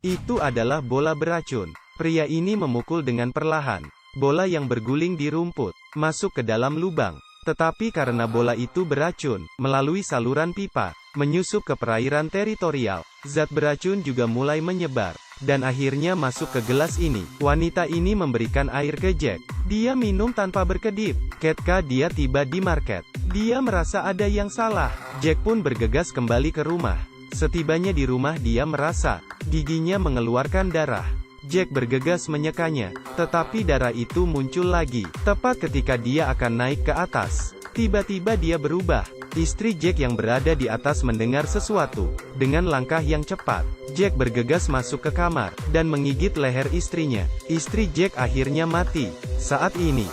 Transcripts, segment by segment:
Itu adalah bola beracun. Pria ini memukul dengan perlahan. Bola yang berguling di rumput, masuk ke dalam lubang. Tetapi karena bola itu beracun, melalui saluran pipa, menyusup ke perairan teritorial, zat beracun juga mulai menyebar. Dan akhirnya masuk ke gelas ini. Wanita ini memberikan air ke Jack. Dia minum tanpa berkedip. Ketika dia tiba di market, dia merasa ada yang salah. Jack pun bergegas kembali ke rumah. Setibanya di rumah dia merasa giginya mengeluarkan darah. Jack bergegas menyekanya, tetapi darah itu muncul lagi. Tepat ketika dia akan naik ke atas, tiba-tiba dia berubah. Istri Jack yang berada di atas mendengar sesuatu. Dengan langkah yang cepat, Jack bergegas masuk ke kamar, dan menggigit leher istrinya. Istri Jack akhirnya mati. Saat ini,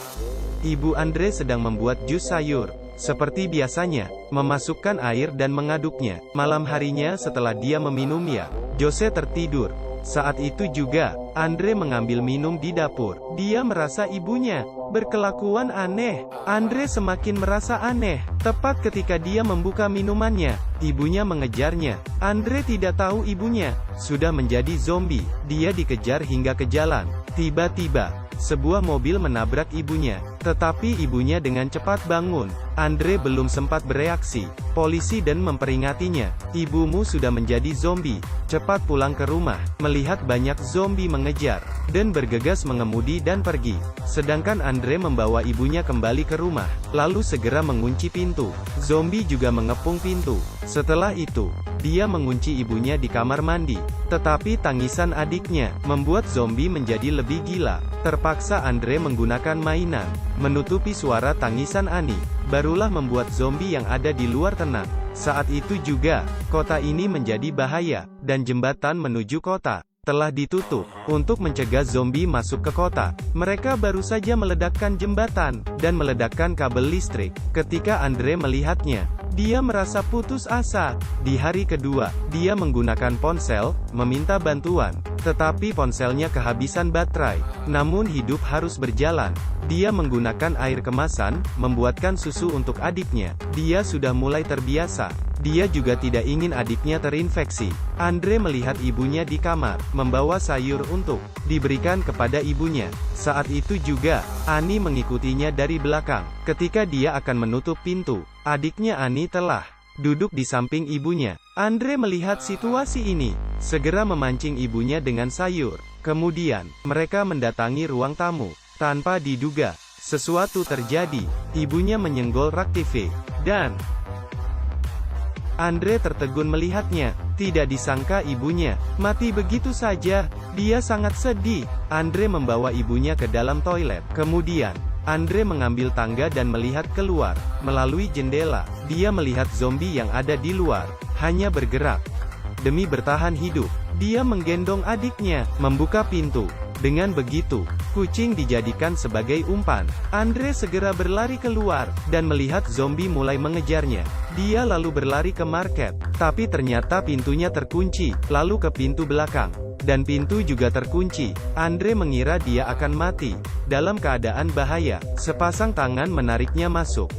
Ibu Andre sedang membuat jus sayur. Seperti biasanya, memasukkan air dan mengaduknya. Malam harinya setelah dia meminumnya, Jose tertidur. Saat itu juga, Andre mengambil minum di dapur. Dia merasa ibunya berkelakuan aneh. Andre semakin merasa aneh. Tepat ketika dia membuka minumannya, ibunya mengejarnya. Andre tidak tahu ibunya sudah menjadi zombie. Dia dikejar hingga ke jalan. Tiba-tiba, sebuah mobil menabrak ibunya. Tetapi ibunya dengan cepat bangun. Andre belum sempat bereaksi. Polisi dan memperingatinya. Ibumu sudah menjadi zombie. Cepat pulang ke rumah. Melihat banyak zombie mengejar, dan bergegas mengemudi dan pergi. Sedangkan Andre membawa ibunya kembali ke rumah, lalu segera mengunci pintu. Zombie juga mengepung pintu. Setelah itu, dia mengunci ibunya di kamar mandi. Tetapi tangisan adiknya membuat zombie menjadi lebih gila. Terpaksa Andre menggunakan mainan menutupi suara tangisan Ani. Barulah membuat zombie yang ada di luar tenang. Saat itu juga, kota ini menjadi bahaya, dan jembatan menuju kota telah ditutup. Untuk mencegah zombie masuk ke kota, mereka baru saja meledakkan jembatan, dan meledakkan kabel listrik. Ketika Andre melihatnya, dia merasa putus asa. Di hari kedua, dia menggunakan ponsel, meminta bantuan. Tetapi ponselnya kehabisan baterai. Namun hidup harus berjalan. Dia menggunakan air kemasan, membuatkan susu untuk adiknya. Dia sudah mulai terbiasa. Dia juga tidak ingin adiknya terinfeksi. Andre melihat ibunya di kamar, membawa sayur untuk diberikan kepada ibunya. Saat itu juga, Ani mengikutinya dari belakang. Ketika dia akan menutup pintu, adiknya Ani telah duduk di samping ibunya. Andre melihat situasi ini, segera memancing ibunya dengan sayur. Kemudian, mereka mendatangi ruang tamu. Tanpa diduga, sesuatu terjadi. Ibunya menyenggol rak TV, dan Andre tertegun melihatnya. Tidak disangka ibunya mati begitu saja. Dia sangat sedih. Andre membawa ibunya ke dalam toilet. Kemudian, Andre mengambil tangga dan melihat keluar. Melalui jendela, dia melihat zombie yang ada di luar hanya bergerak. Demi bertahan hidup, dia menggendong adiknya, membuka pintu. Dengan begitu, kucing dijadikan sebagai umpan. Andre segera berlari keluar, dan melihat zombie mulai mengejarnya. Dia lalu berlari ke market, tapi ternyata pintunya terkunci, lalu ke pintu belakang. Dan pintu juga terkunci. Andre mengira dia akan mati. Dalam keadaan bahaya, sepasang tangan menariknya masuk.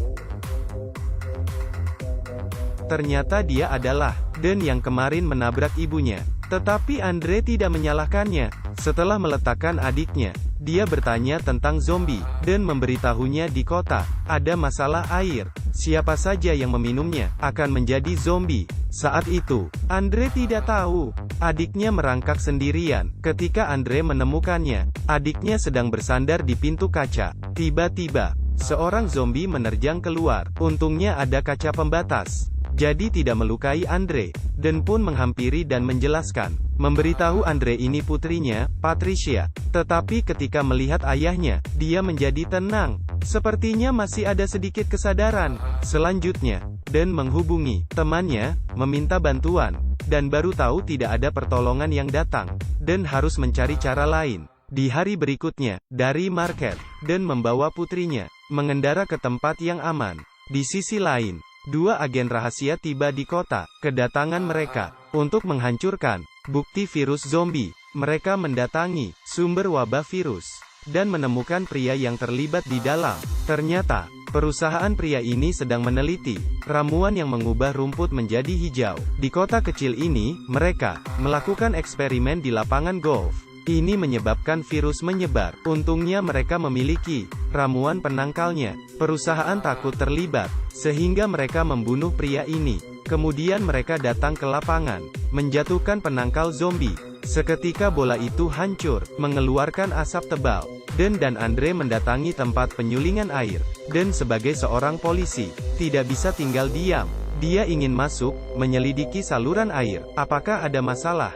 Ternyata dia adalah Den yang kemarin menabrak ibunya. Tetapi Andre tidak menyalahkannya. Setelah meletakkan adiknya, dia bertanya tentang zombie, dan memberitahunya di kota ada masalah air. Siapa saja yang meminumnya akan menjadi zombie. Saat itu, Andre tidak tahu. Adiknya merangkak sendirian. Ketika Andre menemukannya, adiknya sedang bersandar di pintu kaca. Tiba-tiba, seorang zombie menerjang keluar. Untungnya ada kaca pembatas, jadi tidak melukai Andre. Dan pun menghampiri dan menjelaskan, memberitahu Andre ini putrinya, Patricia. Tetapi ketika melihat ayahnya, dia menjadi tenang. Sepertinya masih ada sedikit kesadaran. Selanjutnya, Dan menghubungi temannya, meminta bantuan, dan baru tahu tidak ada pertolongan yang datang, dan harus mencari cara lain. Di hari berikutnya, dari market, Dan membawa putrinya mengendara ke tempat yang aman. Di sisi lain, dua agen rahasia tiba di kota. Kedatangan mereka untuk menghancurkan bukti virus zombie. Mereka mendatangi sumber wabah virus dan menemukan pria yang terlibat di dalam. Ternyata, Perusahaan pria ini sedang meneliti ramuan yang mengubah rumput menjadi hijau. Di kota kecil ini, mereka melakukan eksperimen di lapangan golf. Ini menyebabkan virus menyebar. Untungnya mereka memiliki ramuan penangkalnya. Perusahaan takut terlibat, sehingga mereka membunuh pria ini. Kemudian mereka datang ke lapangan, menjatuhkan penangkal zombie. Seketika bola itu hancur, mengeluarkan asap tebal. Dan Andre mendatangi tempat penyulingan air. Dan sebagai seorang polisi, tidak bisa tinggal diam. Dia ingin masuk, menyelidiki saluran air. Apakah ada masalah?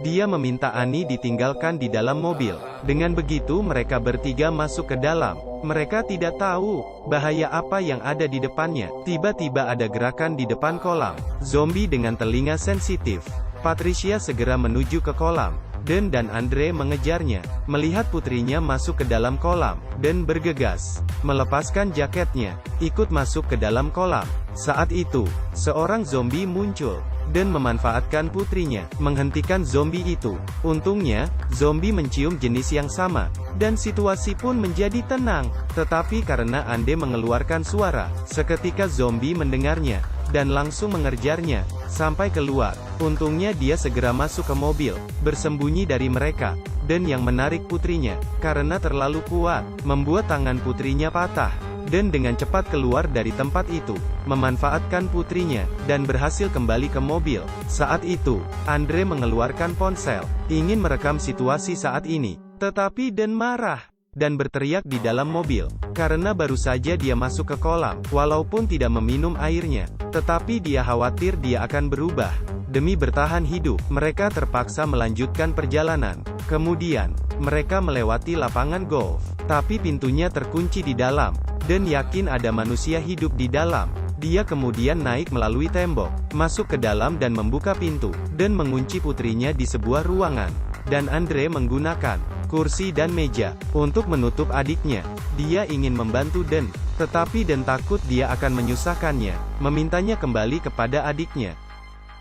Dia meminta Annie ditinggalkan di dalam mobil. Dengan begitu mereka bertiga masuk ke dalam. Mereka tidak tahu bahaya apa yang ada di depannya. Tiba-tiba ada gerakan di depan kolam zombie dengan telinga sensitif. Patricia segera menuju ke kolam. Dan Andre mengejarnya. Melihat putrinya masuk ke dalam kolam, Dan bergegas melepaskan jaketnya, ikut masuk ke dalam kolam. Saat itu, seorang zombie muncul dan memanfaatkan putrinya, menghentikan zombie itu. Untungnya, zombie mencium jenis yang sama, dan situasi pun menjadi tenang. Tetapi karena Ande mengeluarkan suara, seketika zombie mendengarnya, dan langsung mengejarnya, sampai keluar. Untungnya dia segera masuk ke mobil, bersembunyi dari mereka, dan yang menarik putrinya, karena terlalu kuat, membuat tangan putrinya patah. Dan dengan cepat keluar dari tempat itu, memanfaatkan putrinya, dan berhasil kembali ke mobil. Saat itu, Andre mengeluarkan ponsel, ingin merekam situasi saat ini. Tetapi Dan marah, dan berteriak di dalam mobil, karena baru saja dia masuk ke kolam, walaupun tidak meminum airnya. Tetapi dia khawatir dia akan berubah. Demi bertahan hidup, mereka terpaksa melanjutkan perjalanan. Kemudian, mereka melewati lapangan golf, tapi pintunya terkunci di dalam. Dan yakin ada manusia hidup di dalam. Dia kemudian naik melalui tembok, masuk ke dalam dan membuka pintu, dan mengunci putrinya di sebuah ruangan. Dan Andre menggunakan kursi dan meja untuk menutup adiknya. Dia ingin membantu Dan, tetapi Dan takut dia akan menyusahkannya, memintanya kembali kepada adiknya.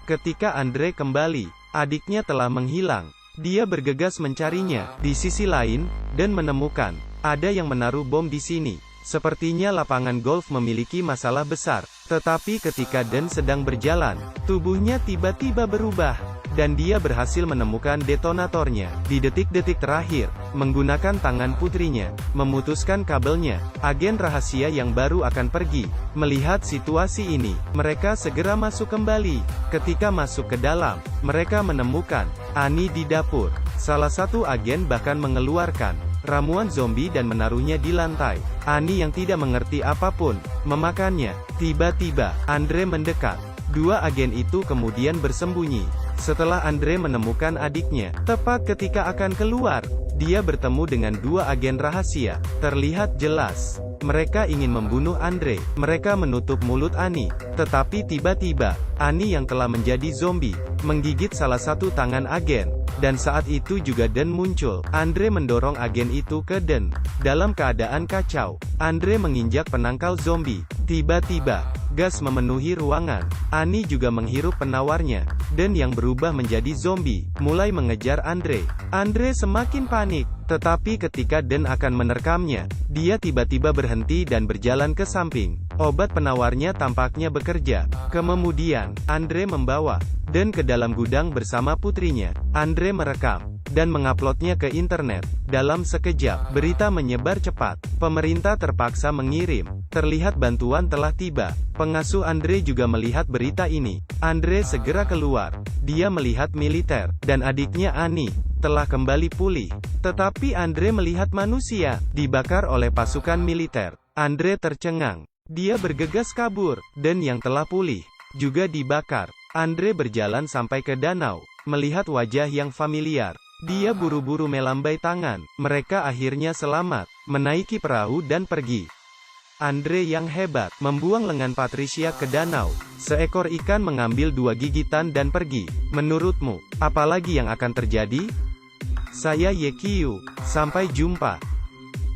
Ketika Andre kembali, adiknya telah menghilang. Dia bergegas mencarinya. Di sisi lain, Dan menemukan ada yang menaruh bom di sini. Sepertinya lapangan golf memiliki masalah besar. Tetapi ketika Dan sedang berjalan, tubuhnya tiba-tiba berubah. Dan dia berhasil menemukan detonatornya. Di detik-detik terakhir, menggunakan tangan putrinya, memutuskan kabelnya. Agen rahasia yang baru akan pergi. Melihat situasi ini, mereka segera masuk kembali. Ketika masuk ke dalam, mereka menemukan Annie di dapur. Salah satu agen bahkan mengeluarkan ramuan zombie dan menaruhnya di lantai. Annie yang tidak mengerti apapun, memakannya. Tiba-tiba, Andre mendekat. Dua agen itu kemudian bersembunyi. Setelah Andre menemukan adiknya, tepat ketika akan keluar, dia bertemu dengan dua agen rahasia. Terlihat jelas, mereka ingin membunuh Andre. Mereka menutup mulut Annie. Tetapi tiba-tiba, Annie yang telah menjadi zombie, menggigit salah satu tangan agen. Dan saat itu juga Dan muncul. Andre mendorong agen itu ke Dan. Dalam keadaan kacau, Andre menginjak penangkal zombie. Tiba-tiba, gas memenuhi ruangan. Annie juga menghirup penawarnya. Dan yang berubah menjadi zombie, mulai mengejar Andre. Andre semakin panik. Tetapi ketika Dan akan menerkamnya, dia tiba-tiba berhenti dan berjalan ke samping. Obat penawarnya tampaknya bekerja. Kemudian, Andre membawa Dan ke dalam gudang bersama putrinya. Andre merekam dan menguploadnya ke internet. Dalam sekejap, berita menyebar cepat. Pemerintah terpaksa mengirim. Terlihat bantuan telah tiba. Pengasuh Andre juga melihat berita ini. Andre segera keluar. Dia melihat militer, dan adiknya Annie telah kembali pulih. Tetapi Andre melihat manusia dibakar oleh pasukan militer. Andre tercengang. Dia bergegas kabur, dan yang telah pulih juga dibakar. Andre berjalan sampai ke danau, melihat wajah yang familiar. Dia buru-buru melambai tangan. Mereka akhirnya selamat, menaiki perahu dan pergi. Andre yang hebat, membuang lengan Patricia ke danau. Seekor ikan mengambil 2 gigitan dan pergi. Menurutmu, apalagi yang akan terjadi? Saya Ye Qiu. Sampai jumpa.